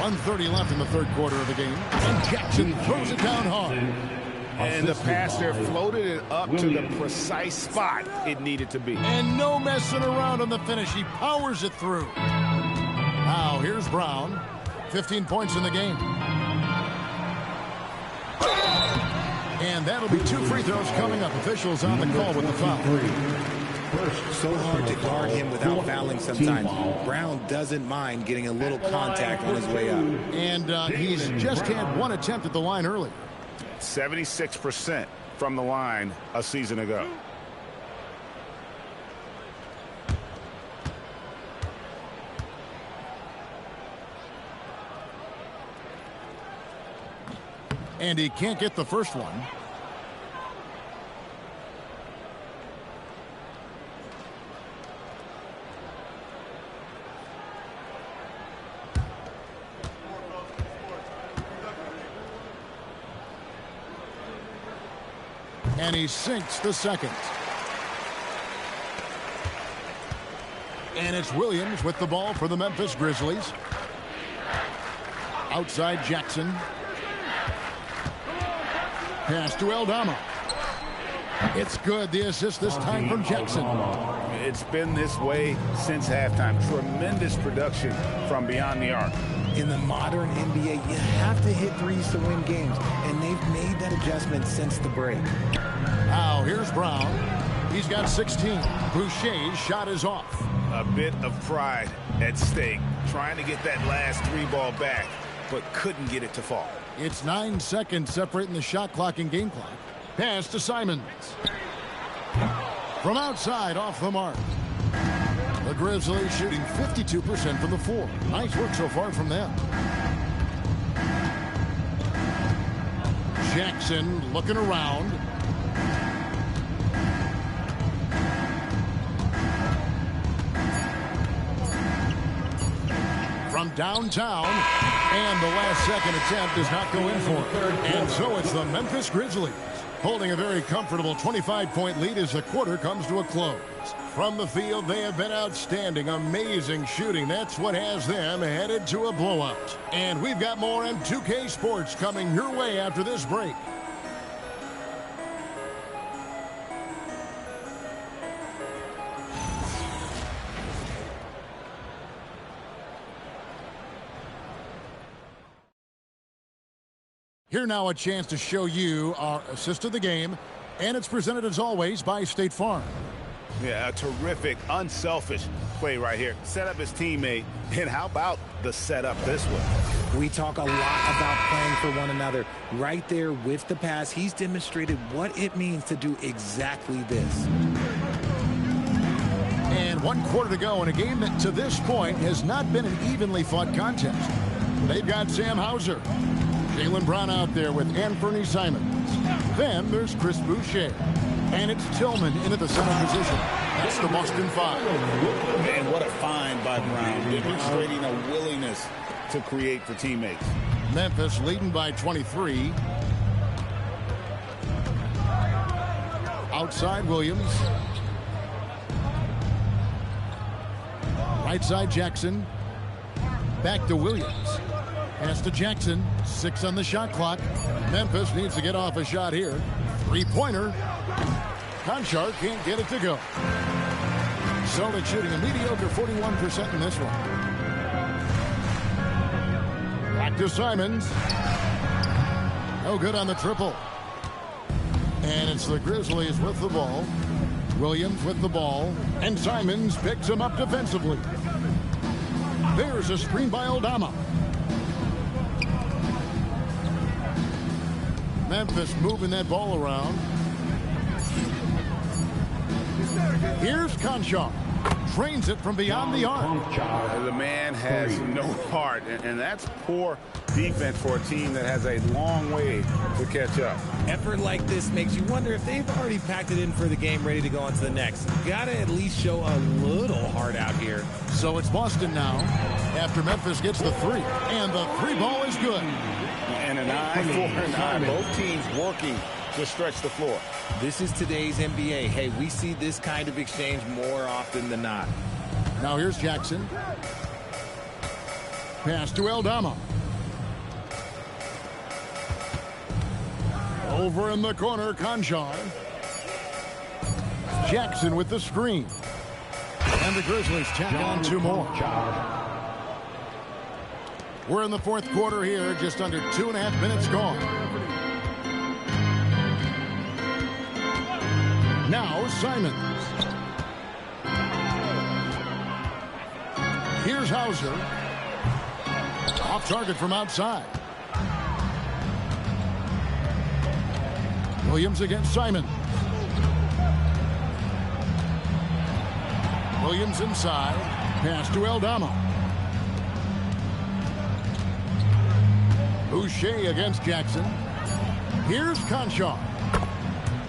.130 left in the third quarter of the game. And Jackson throws it down hard. And the pass there floated it up to the precise spot it needed to be. And no messing around on the finish. He powers it through. Now here's Brown. 15 points in the game. And that'll be 2 free throws coming up. Officials on the call with the foul. So hard to guard him without fouling sometimes. Brown doesn't mind getting a little contact on his way up. And he's just had 1 attempt at the line earlier. 76% from the line a season ago. And he can't get the first one. And he sinks the second. And it's Williams with the ball for the Memphis Grizzlies. Outside Jackson. Pass to Aldama. It's good. The assist this time from Jackson. It's been this way since halftime. Tremendous production from beyond the arc. In the modern NBA, you have to hit threes to win games, and they've made that adjustment since the break. Now here's Brown. He's got 16. Boucher's shot is off. A bit of pride at stake, trying to get that last 3 ball back, but couldn't get it to fall. It's 9 seconds separating the shot clock and game clock. Pass to Simons. From outside, off the mark. The Grizzlies shooting 52% from the floor. Nice work so far from them. Jackson looking around. From downtown, and the last second attempt does not go in for him. And so it's the Memphis Grizzlies holding a very comfortable 25-point lead as the quarter comes to a close. From the field, they have been outstanding, amazing shooting. That's what has them headed to a blowout. And we've got more M2K Sports coming your way after this break. Here now a chance to show you our assist of the game, and it's presented as always by State Farm. Yeah, a terrific, unselfish play right here. Set up his teammate, and how about the setup this way? We talk a lot about playing for one another. Right there with the pass, he's demonstrated what it means to do exactly this. And 1 quarter to go in a game that to this point has not been an evenly fought contest. They've got Sam Hauser. Jaylen Brown out there with Anthony Simons. Then there's Chris Boucher. And it's Tillman into the center position. That's the Boston 5. And what a find by Brown, demonstrating a willingness to create for teammates. Memphis leading by 23. Outside Williams. Right side Jackson. Back to Williams. Pass to Jackson. 6 on the shot clock. Memphis needs to get off a shot here. 3-pointer. Conchar can't get it to go. Celtics shooting a mediocre 41% in this one. Back to Simons. No good on the triple. And it's the Grizzlies with the ball. Williams with the ball. And Simons picks him up defensively. There's a screen by Aldama. Memphis moving that ball around. Here's Conchar. Trains it from beyond the arc. The man has no heart, and that's poor defense for a team that has a long way to catch up. Effort like this makes you wonder if they've already packed it in for the game, ready to go on to the next. Gotta at least show a little heart out here. So it's Boston now after Memphis gets the three. And the three ball is good. And an eye for an eye. Both teams working to stretch the floor. This is today's NBA. Hey, we see this kind of exchange more often than not. Now here's Jackson. Pass to Aldama. Over in the corner, Conchar. Jackson with the screen. And the Grizzlies tack on two more. We're in the fourth quarter here, just under 2.5 minutes gone. Now Simons. Here's Hauser. Off target from outside. Williams against Simons. Williams inside. Pass to Aldama. Boucher against Jackson. Here's Conchar.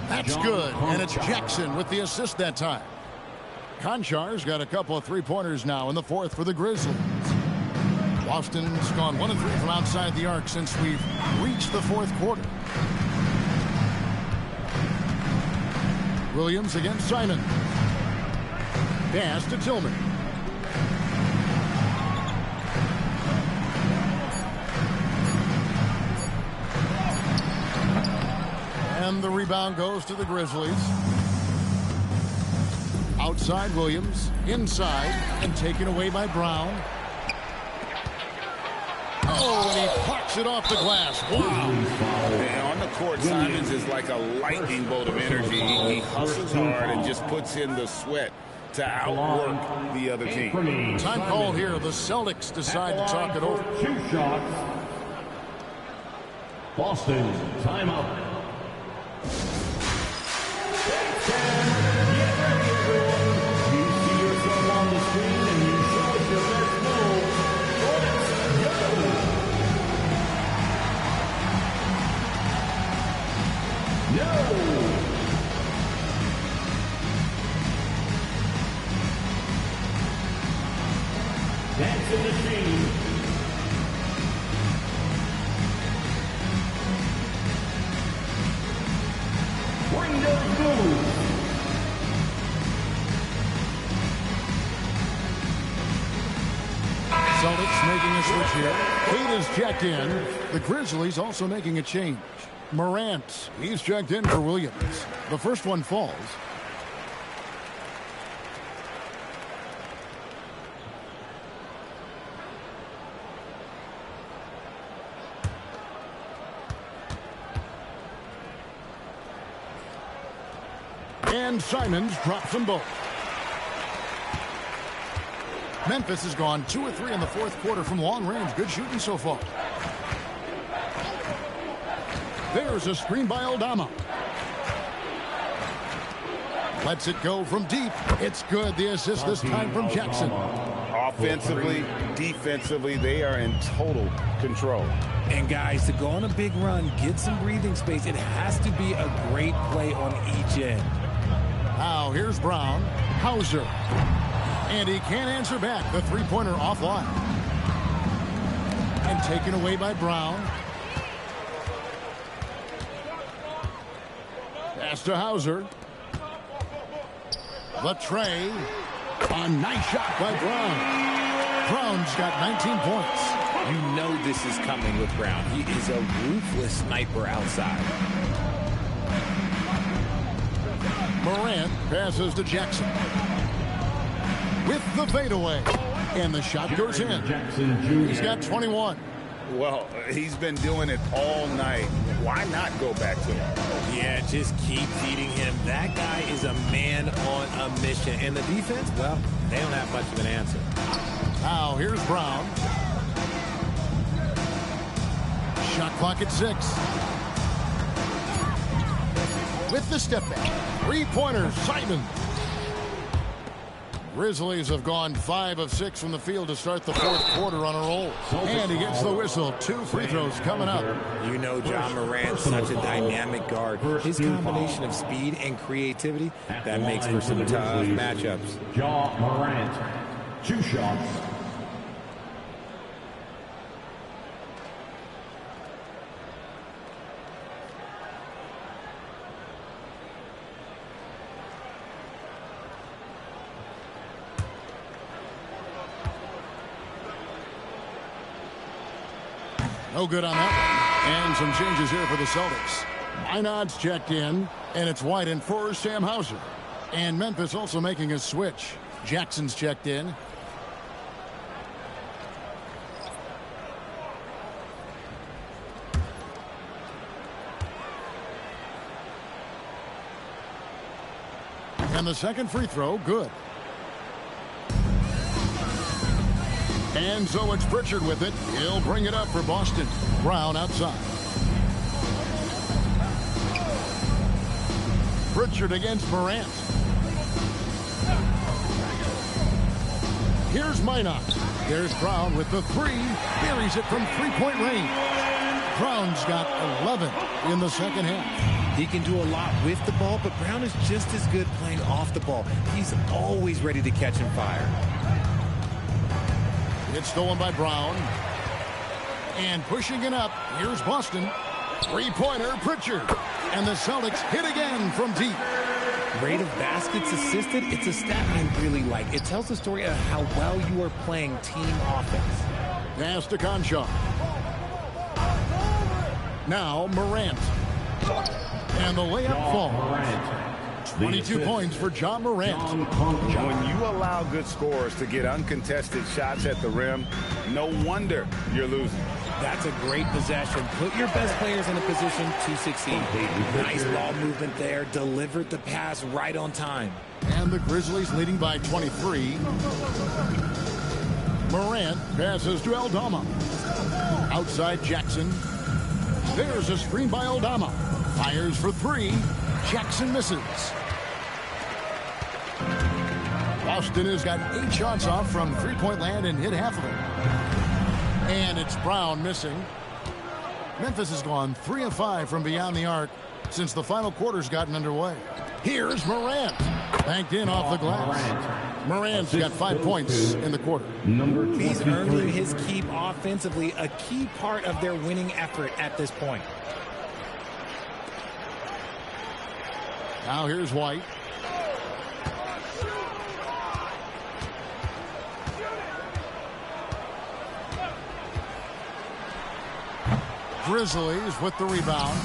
That's good. And it's Jackson with the assist that time. Conchar's got a couple of three-pointers now in the fourth for the Grizzlies. Boston's gone 1 of 3 from outside the arc since we've reached the fourth quarter. Williams against Simon. Pass to Tillman. And the rebound goes to the Grizzlies. Outside Williams, inside, and taken away by Brown. Oh, and he pucks it off the glass. Wow. And on the court, Simons is like a lightning bolt of energy. He hustles hard and just puts in the sweat to outwork the other team. Time call here. The Celtics decide to talk it over. 2 shots. Boston, timeout. That's the machine. Bring those moves. Celtics making a switch here. Kate is checked in. The Grizzlies also making a change. Morant, he's checked in for Williams. The first one falls. And Simons drops them both. Memphis has gone 2 of 3 in the fourth quarter from long range. Good shooting so far. There's a screen by Aldama. Lets it go from deep. It's good. The assist this time from Jackson. Offensively, defensively, they are in total control. And guys, to go on a big run, get some breathing space, it has to be a great play on each end. Now here's Brown. Hauser. And he can't answer back. The three-pointer offline. And taken away by Brown. Pass to Hauser. The tray. A nice shot by Brown. Brown's got 19 points. You know this is coming with Brown. He is a ruthless sniper outside. Morant passes to Jackson. With the fadeaway. And the shot goes in. He's got 21. Well, he's been doing it all night. Why not go back to him? Yeah, just keep feeding him. That guy is a man on a mission. And the defense, well, they don't have much of an answer. Now, here's Brown. Shot clock at 6. With the step back. Three-pointer, Simon. Grizzlies have gone 5 of 6 from the field to start the fourth quarter on a roll. And he gets the whistle. 2 free throws coming up. You know John Morant's such a dynamic guard. His combination of speed and creativity, that makes for some tough matchups. John Morant, 2 shots. No good on that one. And some changes here for the Celtics. Minot's checked in, and it's White in for Sam Hauser. And Memphis also making a switch. Jackson's checked in. And the second free throw, good. And so it's Pritchard with it. He'll bring it up for Boston. Brown outside. Pritchard against Morant. Here's Minot. There's Brown with the 3. Buries it from three-point range. Brown's got 11 in the second half. He can do a lot with the ball, but Brown is just as good playing off the ball. He's always ready to catch and fire. It's stolen by Brown. And pushing it up, here's Boston. Three-pointer, Pritchard. And the Celtics hit again from deep. Rate of baskets assisted, it's a stat I really like. It tells the story of how well you are playing team offense. Pass to Conchar. Now Morant. And the layup falls. 22 points for John Morant. When you allow good scorers to get uncontested shots at the rim, no wonder you're losing. That's a great possession. Put your best players in a position to succeed. Nice ball movement there. Delivered the pass right on time. And the Grizzlies leading by 23. Morant passes to Aldama. Outside Jackson. There's a screen by Aldama. Fires for 3. Jackson misses. Boston has got 8 shots off from three-point land and hit half of it. And it's Brown missing. Memphis has gone 3 of 5 from beyond the arc since the final quarter's gotten underway. Here's Morant. Banked in off the glass. Morant's got 5 points in the quarter. He's earning his keep offensively, a key part of their winning effort at this point. Now here's White. Grizzlies with the rebound.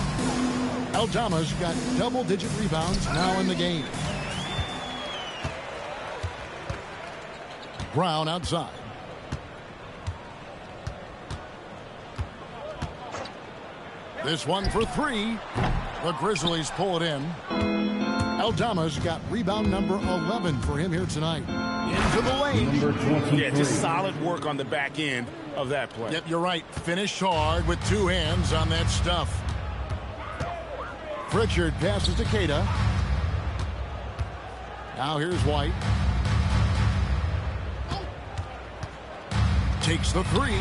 Aldama's got double-digit rebounds now in the game. Brown outside. This one for 3. The Grizzlies pull it in. Aldama's got rebound number 11 for him here tonight. Into the lane. Yeah, just solid work on the back end of that play. Yep, you're right. Finished hard with 2 hands on that stuff. Pritchard passes to Keita. Now here's White. Takes the 3.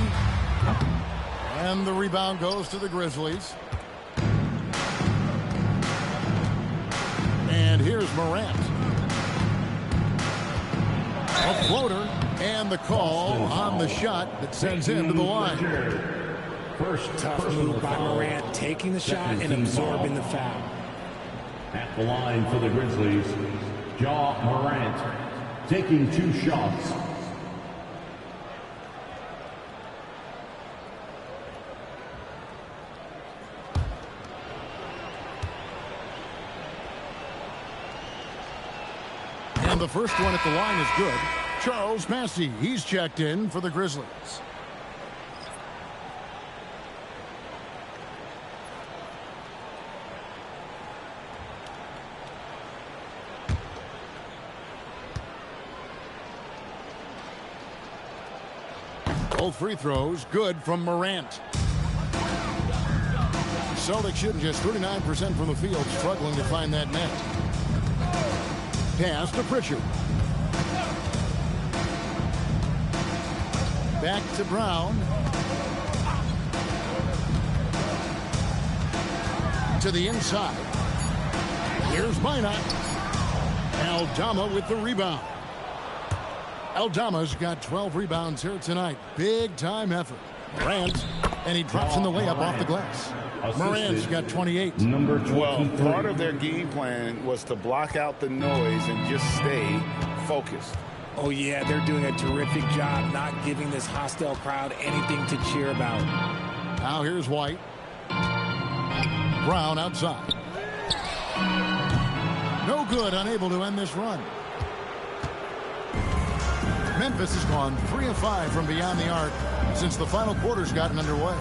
And the rebound goes to the Grizzlies. And here's Morant. A floater. And the call on the shot that sends him to the line. First tough move by Morant, taking the shot and absorbing the foul. At the line for the Grizzlies, Ja Morant taking 2 shots. And the first one at the line is good. Charles Massey, he's checked in for the Grizzlies. Both free throws good from Morant. Celtics shooting just 39% from the field, struggling to find that net. Pass to Pritchard. Back to Brown. To the inside. Here's Minot. Aldama with the rebound. Aldama's got 12 rebounds here tonight. Big-time effort. Morant, and he drops in the layup off the glass. Morant's got 28. Number 12. Well, part of their game plan was to block out the noise and just stay focused. Oh, yeah, they're doing a terrific job not giving this hostile crowd anything to cheer about. Now here's White. Brown outside. No good, unable to end this run. Memphis has gone 3 of 5 from beyond the arc since the final quarter's gotten underway.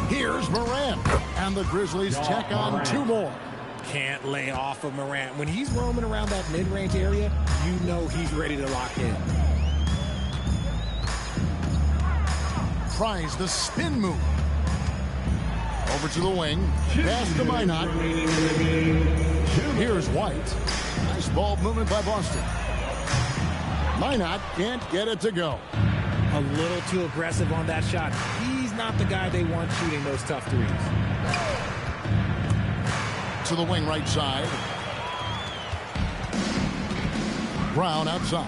Here's Morant, and the Grizzlies tack on 2 more. Can't lay off of Morant. When he's roaming around that mid-range area, you know he's ready to lock in. Tries the spin move. Over to the wing. Pass to Minot. Here's White. Nice ball movement by Boston. Minot can't get it to go. A little too aggressive on that shot. He's not the guy they want shooting those tough threes. To the wing right side. Brown outside.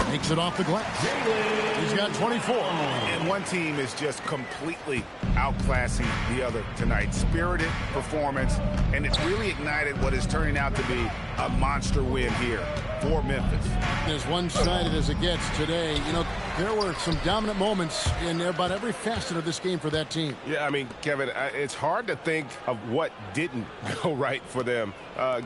Makes it off the glass. He's got 24. And one team is just completely outclassing the other tonight. Spirited performance, and it's really ignited what is turning out to be a monster win here for Memphis. As one-sided as it gets today, you know, there were some dominant moments in about every facet of this game for that team. Yeah, I mean, Kevin, it's hard to think of what didn't go right for them.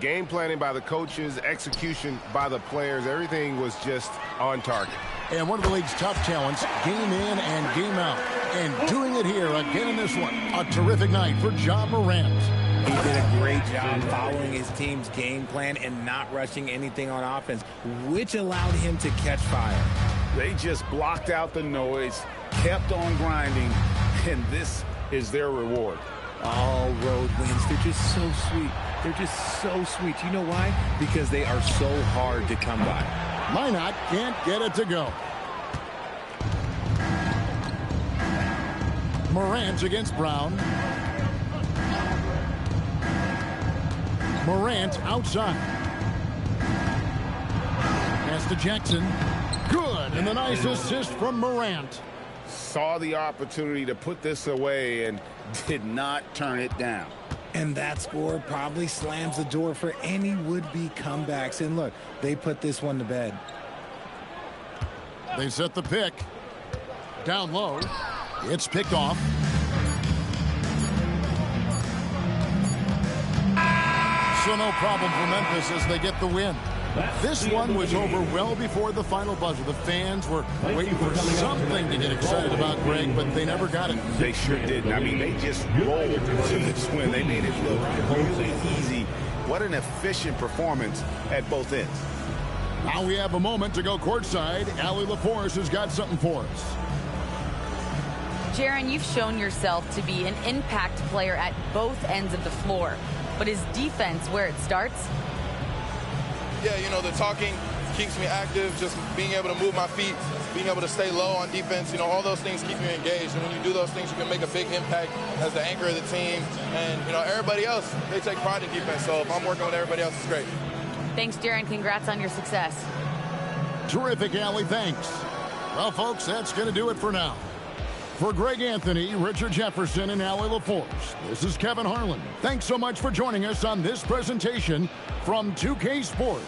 Game planning by the coaches, execution by the players, everything was just on target. And one of the league's top talents, game in and game out. And doing it here again in this one. A terrific night for Ja Morant. He did a great job following his team's game plan and not rushing anything on offense, which allowed him to catch fire. They just blocked out the noise, kept on grinding, and this is their reward. All road wins. They're just so sweet. They're just so sweet. You know why? Because they are so hard to come by. Minot can't get it to go. Morant against Brown. Morant outside. Pass to Jackson. Good, and the nice assist from Morant. Saw the opportunity to put this away and did not turn it down. And that score probably slams the door for any would-be comebacks. And look, they put this one to bed. They set the pick. Down low. It's picked off. So no problem for Memphis as they get the win. This one was over well before the final buzzer. The fans were waiting for something to get excited about, Greg, but they never got it. They sure didn't. I mean, they just rolled to this win. They made it look really easy. What an efficient performance at both ends. Now we have a moment to go courtside. Allie LaForce has got something for us. Jaron, you've shown yourself to be an impact player at both ends of the floor. But is defense where it starts? Yeah, you know, the talking keeps me active, just being able to move my feet, being able to stay low on defense, you know, all those things keep you engaged. And when you do those things, you can make a big impact as the anchor of the team. And, you know, everybody else, they take pride in defense. So if I'm working with everybody else, it's great. Thanks, Jaron. Congrats on your success. Terrific, Allie. Thanks. Well, folks, that's going to do it for now. For Greg Anthony, Richard Jefferson, and Allie LaForce, this is Kevin Harlan. Thanks so much for joining us on this presentation from 2K Sports.